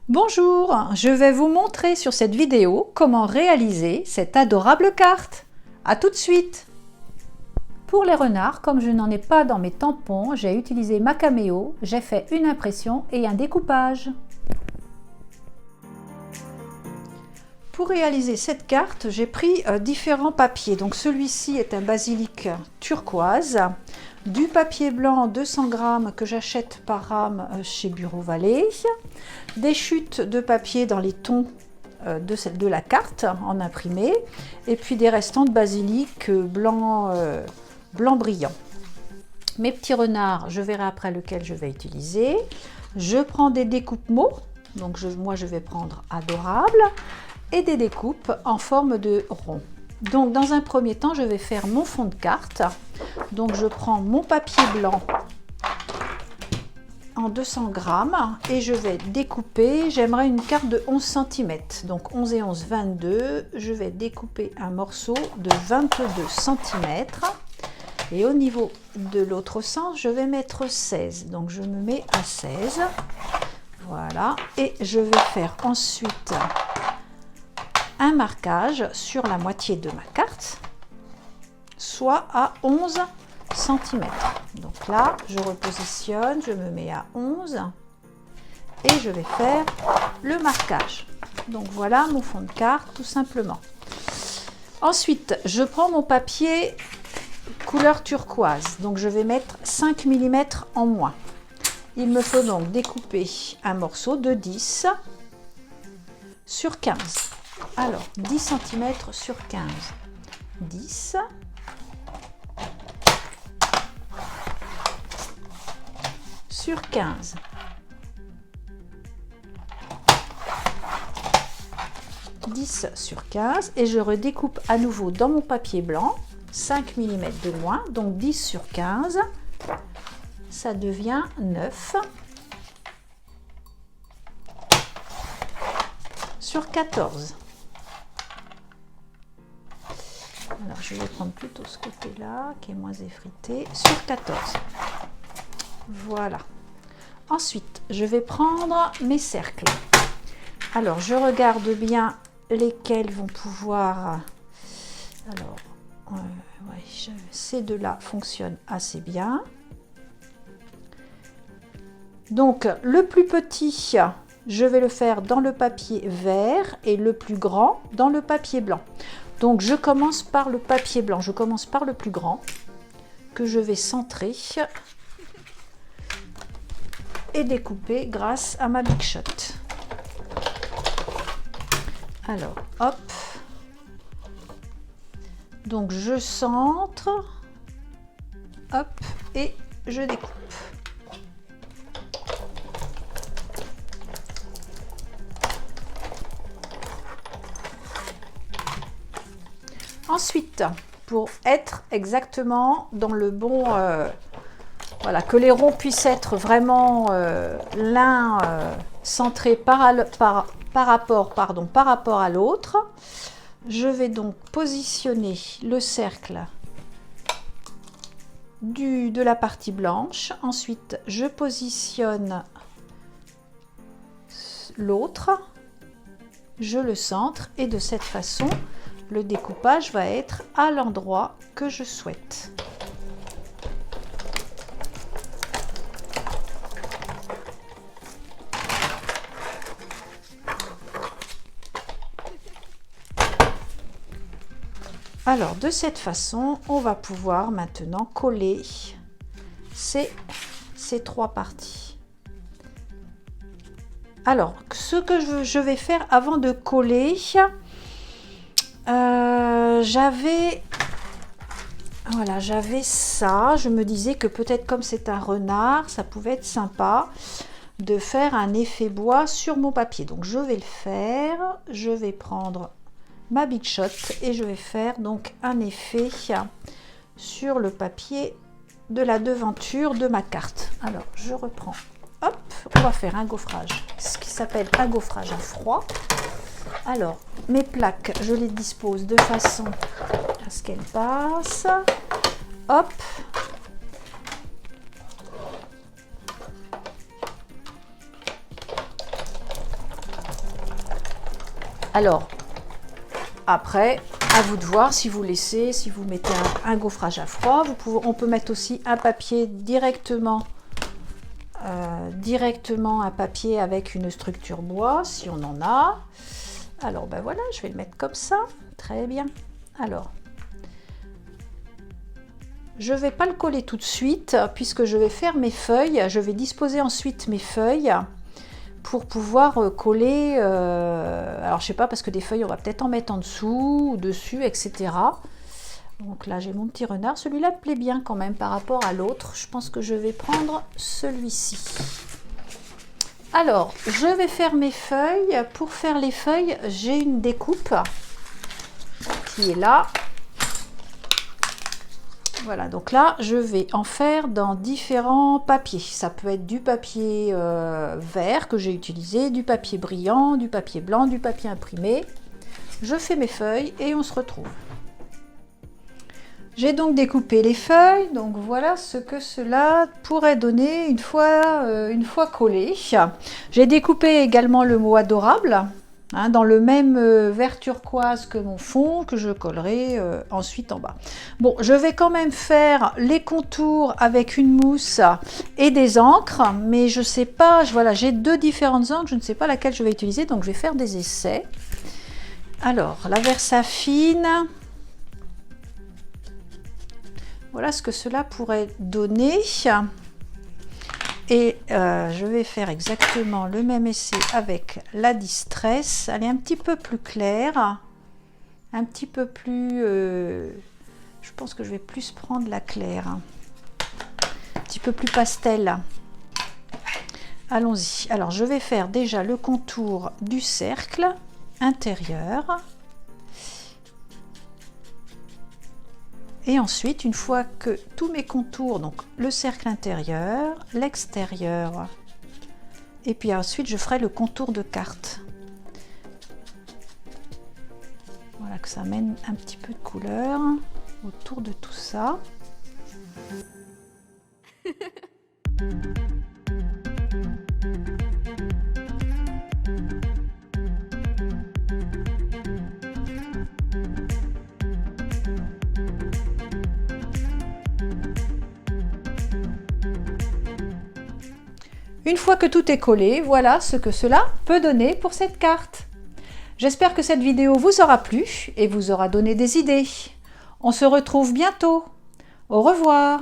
Bonjour, je vais vous montrer sur cette vidéo comment réaliser cette adorable carte. A tout de suite! Pour les renards, comme je n'en ai pas dans mes tampons, j'ai utilisé ma caméo, j'ai fait une impression et un découpage. Pour réaliser cette carte, j'ai pris différents papiers. Donc celui-ci est un basilic turquoise, du papier blanc 200 grammes que j'achète par rame chez Bureau Vallée, des chutes de papier dans les tons de la carte en imprimé, et puis des restants de basilic blanc brillant. Mes petits renards, je verrai après lequel je vais utiliser. Je prends des découpes mots, donc moi je vais prendre adorable, et des découpes en forme de rond. Donc dans un premier temps, je vais faire mon fond de carte. Donc je prends mon papier blanc en 200 grammes et je vais découper. J'aimerais une carte de 11 cm. Donc 11 et 11, 22. Je vais découper un morceau de 22 cm. Et au niveau de l'autre sens, je vais mettre 16. Donc je me mets à 16. Voilà. Et je vais faire ensuite un marquage sur la moitié de ma carte, soit à 11 cm. Donc là, je repositionne, je me mets à 11 et je vais faire le marquage. Donc voilà mon fond de carte, tout simplement. Ensuite, je prends mon papier couleur turquoise. Donc je vais mettre 5 mm en moins. Il me faut donc découper un morceau de 10 sur 15. Alors, 10 cm sur 15, 10, sur 15, 10 sur 15, et je redécoupe à nouveau dans mon papier blanc, 5 mm de moins, donc 10 sur 15, ça devient 9, sur 14. Alors, je vais prendre plutôt ce côté-là, qui est moins effrité, sur 14. Voilà. Ensuite, je vais prendre mes cercles. Alors, je regarde bien lesquels vont pouvoir... Alors, ouais, ces deux-là fonctionnent assez bien. Donc, le plus petit, je vais le faire dans le papier vert et le plus grand dans le papier blanc. Donc je commence par le papier blanc, je commence par le plus grand que je vais centrer et découper grâce à ma Big Shot. Alors hop, donc je centre, hop, et je découpe. Ensuite, pour être exactement dans le bon, voilà, que les ronds puissent être vraiment l'un centré par rapport à l'autre, je vais donc positionner le cercle de la partie blanche. Ensuite, je positionne l'autre, je le centre et de cette façon, le découpage va être à l'endroit que je souhaite. Alors, de cette façon, on va pouvoir maintenant coller ces trois parties. Alors, ce que je vais faire avant de coller, j'avais ça, je me disais que peut-être comme c'est un renard, ça pouvait être sympa de faire un effet bois sur mon papier. Donc je vais le faire, je vais prendre ma Big Shot et je vais faire donc un effet sur le papier de la devanture de ma carte. Alors je reprends, hop, on va faire un gaufrage, ce qui s'appelle un gaufrage à froid. Alors, mes plaques, je les dispose de façon à ce qu'elles passent. Hop. Alors, après, à vous de voir si vous laissez, si vous mettez un gaufrage à froid. On peut mettre aussi un papier directement un papier avec une structure bois, si on en a. Alors, ben voilà, je vais le mettre comme ça. Très bien. Alors, je ne vais pas le coller tout de suite, puisque je vais faire mes feuilles. Je vais disposer ensuite mes feuilles pour pouvoir coller, alors je sais pas, parce que des feuilles on va peut-être en mettre en dessous ou dessus, etc. Donc là j'ai mon petit renard, celui-là me plaît bien quand même par rapport à l'autre. Je pense que je vais prendre celui-ci. Alors je vais faire mes feuilles. Pour faire les feuilles, j'ai une découpe qui est là. Voilà, donc là, je vais en faire dans différents papiers. Ça peut être du papier vert que j'ai utilisé, du papier brillant, du papier blanc, du papier imprimé. Je fais mes feuilles et on se retrouve. J'ai donc découpé les feuilles, donc voilà ce que cela pourrait donner une fois collé. J'ai découpé également le mot adorable. Hein, dans le même vert turquoise que mon fond, que je collerai ensuite en bas. Bon, je vais quand même faire les contours avec une mousse et des encres, mais je sais pas, voilà, j'ai deux différentes encres, je ne sais pas laquelle je vais utiliser, donc je vais faire des essais. Alors, la Versafine, voilà ce que cela pourrait donner. Et je vais faire exactement le même essai avec la Distress. Elle est un petit peu plus claire, un petit peu plus... je pense que je vais plus prendre la claire, un petit peu plus pastel. Allons-y. Alors, je vais faire déjà le contour du cercle intérieur. Et ensuite, une fois que tous mes contours, donc le cercle intérieur, l'extérieur, et puis ensuite je ferai le contour de carte. Voilà, que ça mène un petit peu de couleur autour de tout ça. Une fois que tout est collé, voilà ce que cela peut donner pour cette carte. J'espère que cette vidéo vous aura plu et vous aura donné des idées. On se retrouve bientôt. Au revoir.